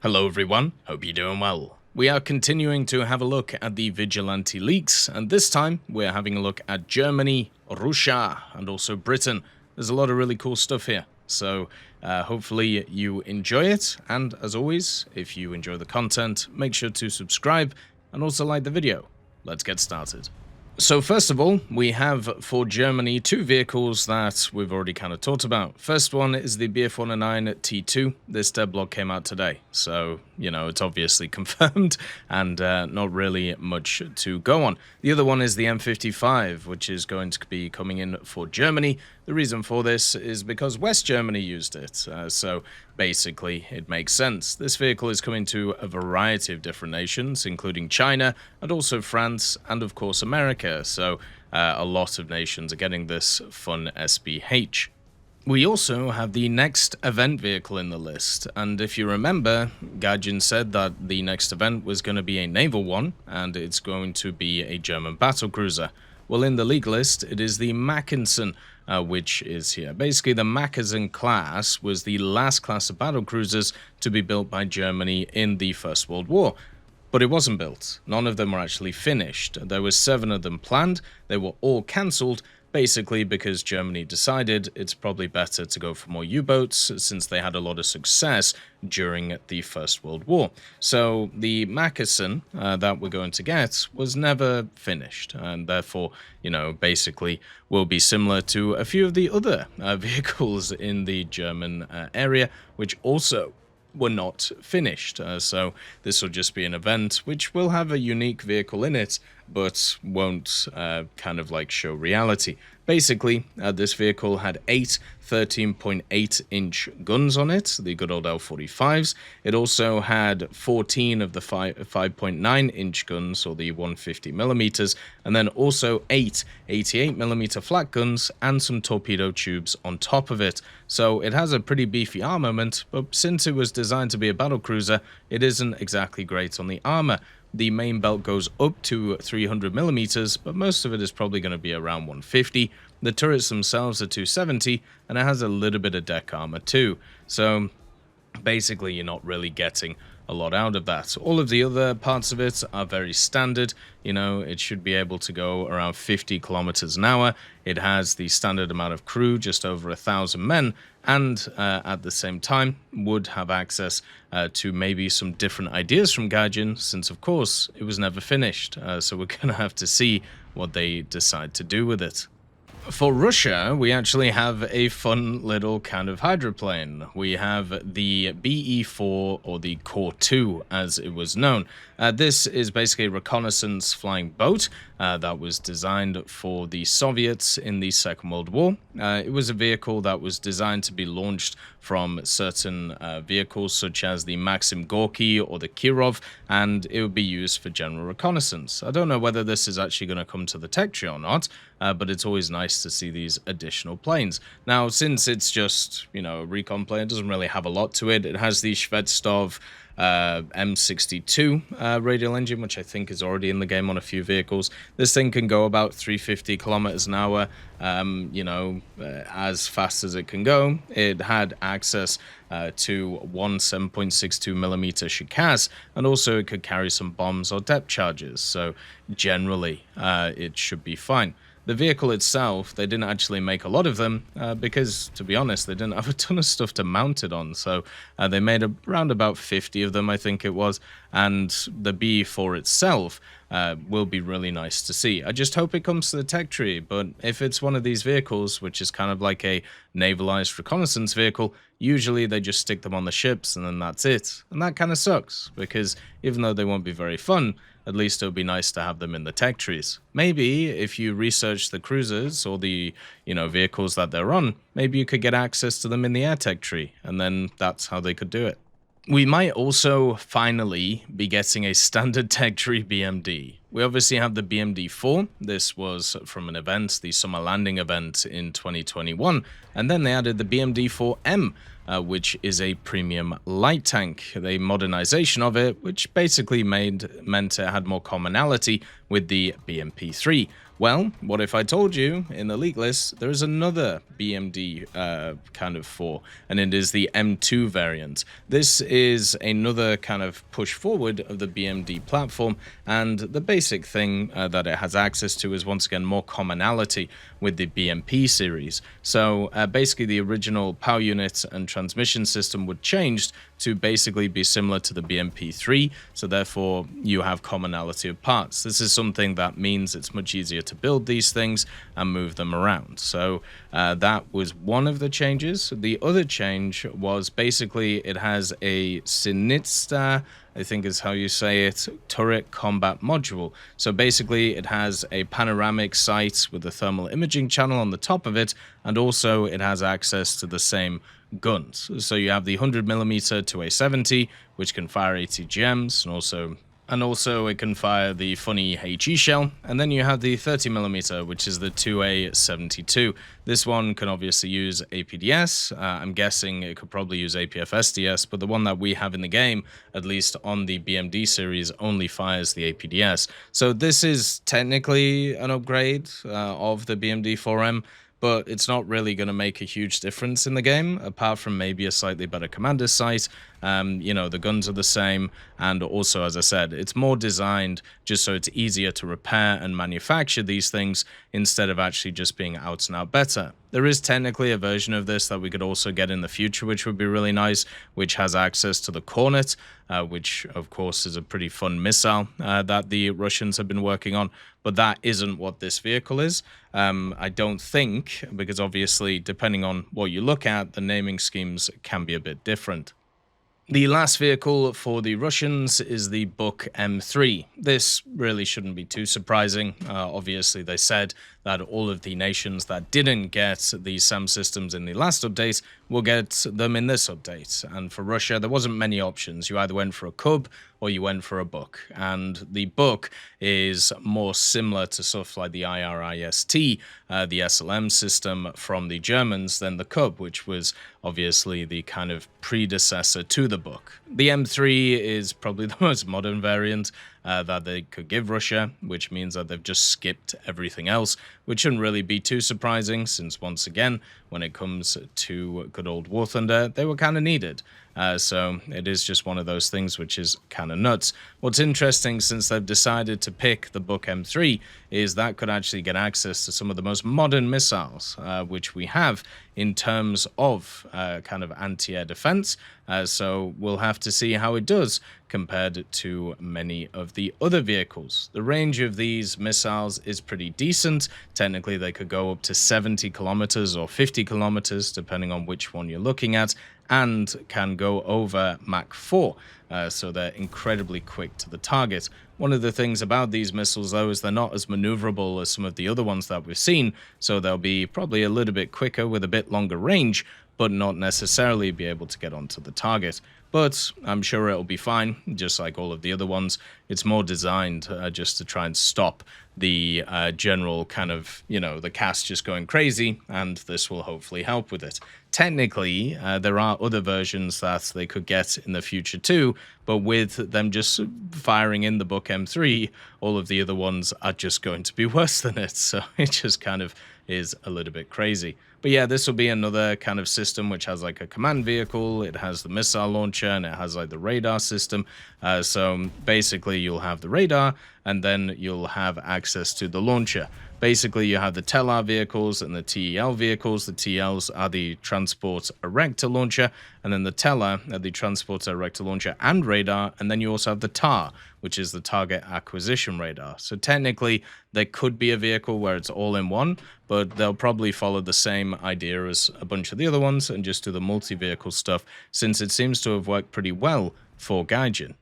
Hello everyone, hope you're doing well. We are continuing to have a look at the vigilante leaks, and this time we're having a look at Germany, Russia, and also Britain. There's a lot of really cool stuff here, so hopefully you enjoy it, and as always, if you enjoy the content, make sure to subscribe and also like the video. Let's get started. So first of all, we have for Germany two vehicles that we've already kind of talked about. First one is the Bf109 T2. This devlog came out today, so you know it's obviously confirmed and not really much to go on. The other one is the M55, which is going to be coming in for Germany. The reason for this is because West Germany used it, so basically it makes sense. This vehicle is coming to a variety of different nations, including China and also France and of course America, so a lot of nations are getting this fun SBH. We also have the next event vehicle in the list, and if you remember, Gaijin said that the next event was going to be a naval one, and it's going to be a German battlecruiser. Well, in the league list, it is the Mackensen, which is here. Basically, the Mackensen class was the last class of battlecruisers to be built by Germany in the First World War. But it wasn't built. None of them were actually finished. There were 7 of them planned. They were all cancelled, basically because Germany decided it's probably better to go for more U-boats since they had a lot of success during the First World War. So the Mackensen that we're going to get was never finished, and therefore, you know, basically will be similar to a few of the other vehicles in the German area, which also were not finished. So this will just be an event which will have a unique vehicle in it, but won't kind of like show reality. Basically, this vehicle had 8 13.8-inch guns on it, the good old L45s. It also had 14 of the 5.9-inch guns, or the 150mm, and then also 8 88mm flat guns and some torpedo tubes on top of it. So it has a pretty beefy armament, but since it was designed to be a battlecruiser, it isn't exactly great on the armor. The main belt goes up to 300mm, but most of it is probably going to be around 150. The turrets themselves are 270, and it has a little bit of deck armor too. So basically you're not really getting a lot out of that. All of the other parts of it are very standard. You know, it should be able to go around 50 kilometers an hour. It has the standard amount of crew, just over 1,000 men, and at the same time would have access to maybe some different ideas from Gaijin, since of course it was never finished. So we're going to have to see what they decide to do with it. For Russia, we actually have a fun little kind of hydroplane. We have the BE-4, or the Core 2 as it was known. This is basically a reconnaissance flying boat that was designed for the Soviets in the Second World War. It was a vehicle that was designed to be launched from certain vehicles such as the Maxim Gorky or the Kirov, and it would be used for general reconnaissance. I don't know whether this is actually going to come to the tech tree or not, but it's always nice to see these additional planes. Now, since it's just, you know, a recon plane, it doesn't really have a lot to it. It has the Shvedstov M62 radial engine, which I think is already in the game on a few vehicles. This thing can go about 350 kilometers an hour, you know, as fast as it can go. It had access to one 7.62mm Shikaz, and also it could carry some bombs or depth charges, so generally it should be fine. The vehicle itself, they didn't actually make a lot of them because, to be honest, they didn't have a ton of stuff to mount it on. So they made around about 50 of them, I think it was. And the BE-4 itself will be really nice to see. I just hope it comes to the tech tree. But if it's one of these vehicles, which is kind of like a navalized reconnaissance vehicle, usually they just stick them on the ships and then that's it. And that kind of sucks because even though they won't be very fun, at least it would be nice to have them in the tech trees. Maybe if you research the cruisers or the, you know, vehicles that they're on, maybe you could get access to them in the air tech tree, and then that's how they could do it. We might also finally be getting a standard tech tree BMD. We obviously have the BMD-4. This was from an event, the Summer Landing event in 2021, and then they added the BMD-4M, which is a premium light tank, a modernization of it, which basically meant it had more commonality with the BMP-3. Well, what if I told you in the leak list there is another BMD kind of 4, and it is the M2 variant. This is another kind of push forward of the BMD platform, and the basic thing that it has access to is once again more commonality with the BMP series. So basically the original power unit and transmission system would change to basically be similar to the BMP3, so therefore you have commonality of parts. This is something that means it's much easier to build these things and move them around. So that was one of the changes. The other change was basically it has a Sinitsta, I think is how you say it, turret combat module. So basically it has a panoramic sight with a thermal imaging channel on the top of it, and also it has access to the same guns. So you have the 100mm to A70, which can fire ATGMs, and also it can fire the funny HE shell, and then you have the 30mm, which is the 2A72. This one can obviously use APDS. I'm guessing it could probably use APFSDS, but the one that we have in the game, at least on the BMD series, only fires the APDS. So this is technically an upgrade of the BMD 4M, but it's not really going to make a huge difference in the game, apart from maybe a slightly better commander's sight. The guns are the same, and also, as I said, it's more designed just so it's easier to repair and manufacture these things instead of actually just being out and out better. There is technically a version of this that we could also get in the future, which would be really nice, which has access to the Hornet, which of course is a pretty fun missile that the Russians have been working on, but that isn't what this vehicle is. I don't think, because obviously depending on what you look at, the naming schemes can be a bit different. The last vehicle for the Russians is the Buk M3. This really shouldn't be too surprising. Obviously, they said that all of the nations that didn't get the SAM systems in the last update will get them in this update. And for Russia, there wasn't many options. You either went for a Cub or you went for a Buk. And the Buk is more similar to stuff like the IRIST, the SLM system from the Germans, than the Cub, which was obviously the kind of predecessor to the Buk. The M3 is probably the most modern variant that they could give Russia, which means that they've just skipped everything else, which shouldn't really be too surprising, since once again, when it comes to good old War Thunder, they were kind of needed. So it is just one of those things which is kind of nuts. What's interesting, since they've decided to pick the Buk M3, is that could actually get access to some of the most modern missiles, which we have in terms of kind of anti-air defense. So we'll have to see how it does compared to many of the other vehicles. The range of these missiles is pretty decent. Technically, they could go up to 70 kilometers or 50 kilometers, depending on which one you're looking at, and can go over Mach 4, so they're incredibly quick to the target. One of the things about these missiles, though, is they're not as maneuverable as some of the other ones that we've seen, so they'll be probably a little bit quicker with a bit longer range, but not necessarily be able to get onto the target. But I'm sure it'll be fine, just like all of the other ones. It's more designed just to try and stop the general kind of, the cast just going crazy, and this will hopefully help with it. Technically, there are other versions that they could get in the future too, but with them just firing in the Buk M3, all of the other ones are just going to be worse than it, so it just kind of is a little bit crazy. But yeah, this will be another kind of system which has like a command vehicle, it has the missile launcher, and it has like the radar system. So basically you'll have the radar, and then you'll have access to the launcher. Basically, you have the TELAR vehicles and the TEL vehicles. The TELs are the Transport Erector Launcher, and then the TELAR are the Transport Erector Launcher and Radar, and then you also have the TAR, which is the Target Acquisition Radar. So technically, there could be a vehicle where it's all in one, but they'll probably follow the same idea as a bunch of the other ones and just do the multi-vehicle stuff, since it seems to have worked pretty well for Gaijin.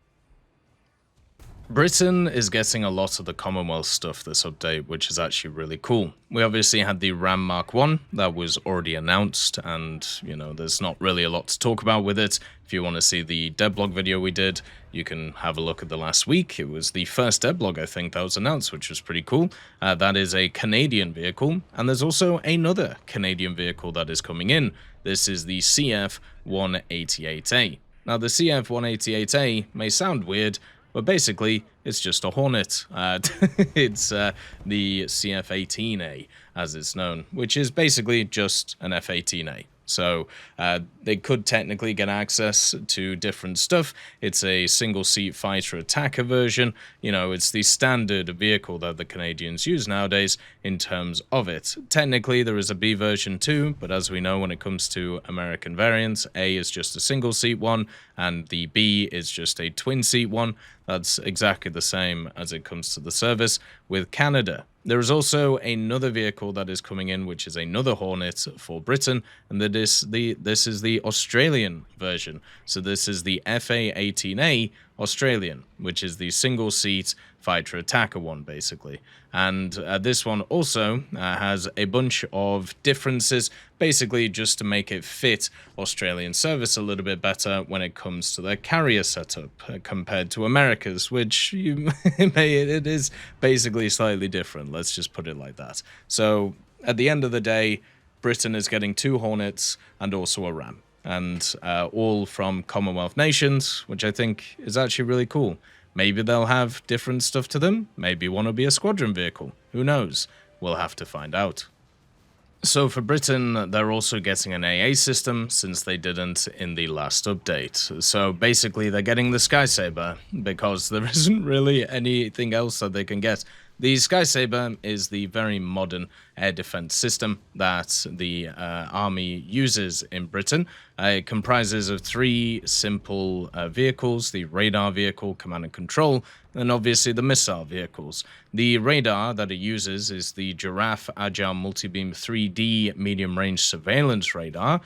Britain is getting a lot of the Commonwealth stuff this update, which is actually really cool. We obviously had the Ram Mark 1 that was already announced, and there's not really a lot to talk about with it. If you want to see the devlog video we did, you can have a look at the last week. It was the first devlog, I think, that was announced, which was pretty cool. That is a Canadian vehicle, and there's also another Canadian vehicle that is coming in. This is the CF-188A. Now, the CF-188A may sound weird, but basically, it's just a Hornet. It's the CF-18A, as it's known, which is basically just an F-18A. So they could technically get access to different stuff. It's a single-seat fighter attacker version. You know, it's the standard vehicle that the Canadians use nowadays in terms of it. Technically, there is a B version too, but as we know, when it comes to American variants, A is just a single-seat one, and the B is just a twin-seat one. That's exactly the same as it comes to the service with Canada. There is also another vehicle that is coming in, which is another Hornet for Britain, and this is the Australian version. So this is the FA-18A Australian, which is the single-seat fighter attacker one, basically. And this one also has a bunch of differences, basically just to make it fit Australian service a little bit better when it comes to their carrier setup compared to America's, which it is basically slightly different. Let's just put it like that. So at the end of the day, Britain is getting 2 Hornets and also a Ram, and all from Commonwealth nations, which I think is actually really cool. Maybe they'll have different stuff to them. Maybe one will be a squadron vehicle. Who knows? We'll have to find out. So for Britain, they're also getting an AA system, since they didn't in the last update. So basically, they're getting the Sky Sabre, because there isn't really anything else that they can get. The Sky Sabre is the very modern air defense system that the army uses in Britain. It comprises of 3 simple vehicles: the radar vehicle, command and control, and obviously the missile vehicles. The radar that it uses is the Giraffe Agile Multibeam 3D medium-range surveillance radar,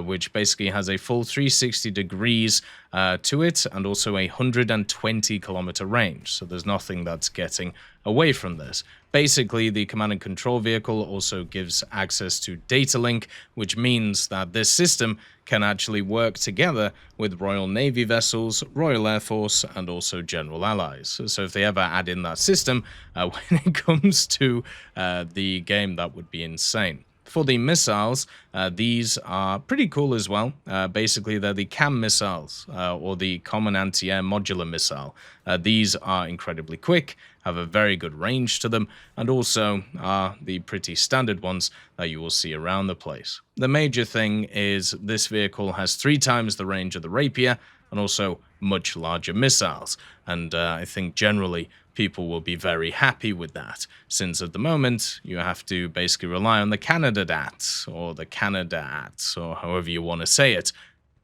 which basically has a full 360 degrees to it, and also a 120-kilometer range. So there's nothing that's getting away from this. Basically, the command and control vehicle also gives access to data link, which means that this system can actually work together with Royal Navy vessels, Royal Air Force, and also General Allies. So if they ever add in that system, when it comes to the game, that would be insane. For the missiles, these are pretty cool as well. Basically, they're the CAM missiles, or the Common Anti-Air Modular Missile. These are incredibly quick, have a very good range to them, and also are the pretty standard ones that you will see around the place. The major thing is this vehicle has 3 times the range of the Rapier, and also much larger missiles. And I think generally people will be very happy with that, since at the moment you have to basically rely on the Canadat, or the Canadat, or however you want to say it.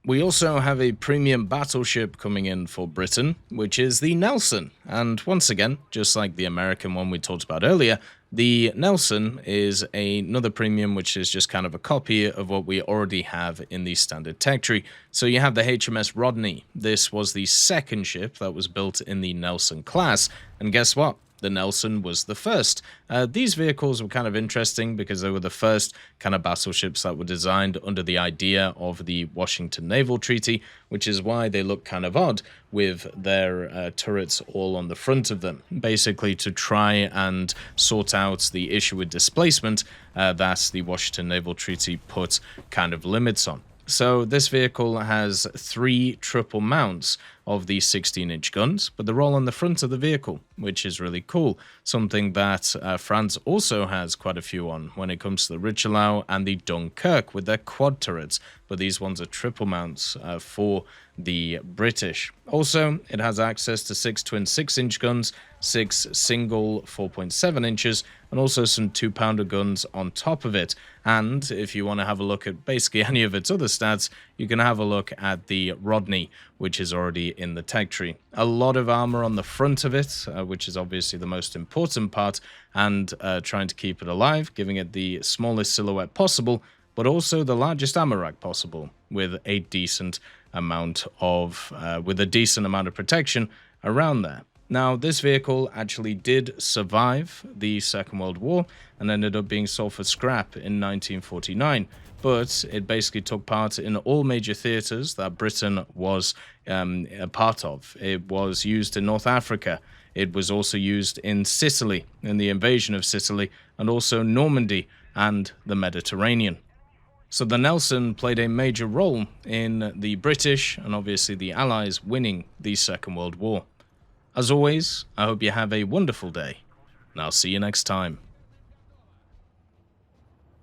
We also have a premium battleship coming in for Britain, which is the Nelson. And once again, just like the American one we talked about earlier, the Nelson is another premium, which is just kind of a copy of what we already have in the standard tech tree. So you have the HMS Rodney. This was the second ship that was built in the Nelson class. And guess what? The Nelson was the first. These vehicles were kind of interesting because they were the first kind of battleships that were designed under the idea of the Washington Naval Treaty, which is why they look kind of odd with their turrets all on the front of them, basically to try and sort out the issue with displacement that the Washington Naval Treaty put kind of limits on. So this vehicle has 3 triple mounts of the 16-inch guns, but they're all on the front of the vehicle, which is really cool. Something that France also has quite a few on when it comes to the Richelieu and the Dunkirk with their quad turrets, but these ones are triple mounts for the British. Also, it has access to 6 twin 6-inch guns, 6 single 4.7 inches, and also some 2-pounder guns on top of it. And if you want to have a look at basically any of its other stats, you can have a look at the Rodney, which is already in the tech tree. A lot of armor on the front of it, which is obviously the most important part, and trying to keep it alive, giving it the smallest silhouette possible, but also the largest ammo rack possible, with a decent amount of protection around there. Now, this vehicle actually did survive the Second World War and ended up being sold for scrap in 1949, but it basically took part in all major theaters that Britain was a part of. It was used in North Africa. It was also used in Sicily, in the invasion of Sicily, and also Normandy and the Mediterranean. So the Nelson played a major role in the British and obviously the Allies winning the Second World War. As always, I hope you have a wonderful day, and I'll see you next time.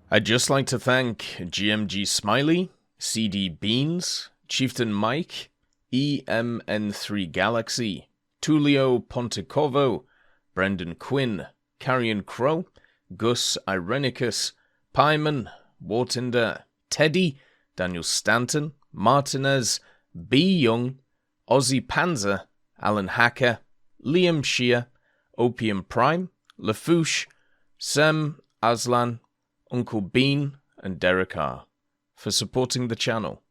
I'd just like to thank GMG Smiley, CD Beans, Chieftain Mike, EMN3 Galaxy, Tulio Pontecorvo, Brendan Quinn, Carrion Crow, Gus Irenicus, Pyman, Wartinder, Teddy, Daniel Stanton, Martinez, B. Young, Ozzy Panzer, Alan Hacker, Liam Shear, Opium Prime, Lafouche, Sem, Aslan, Uncle Bean, and Derek R. for supporting the channel.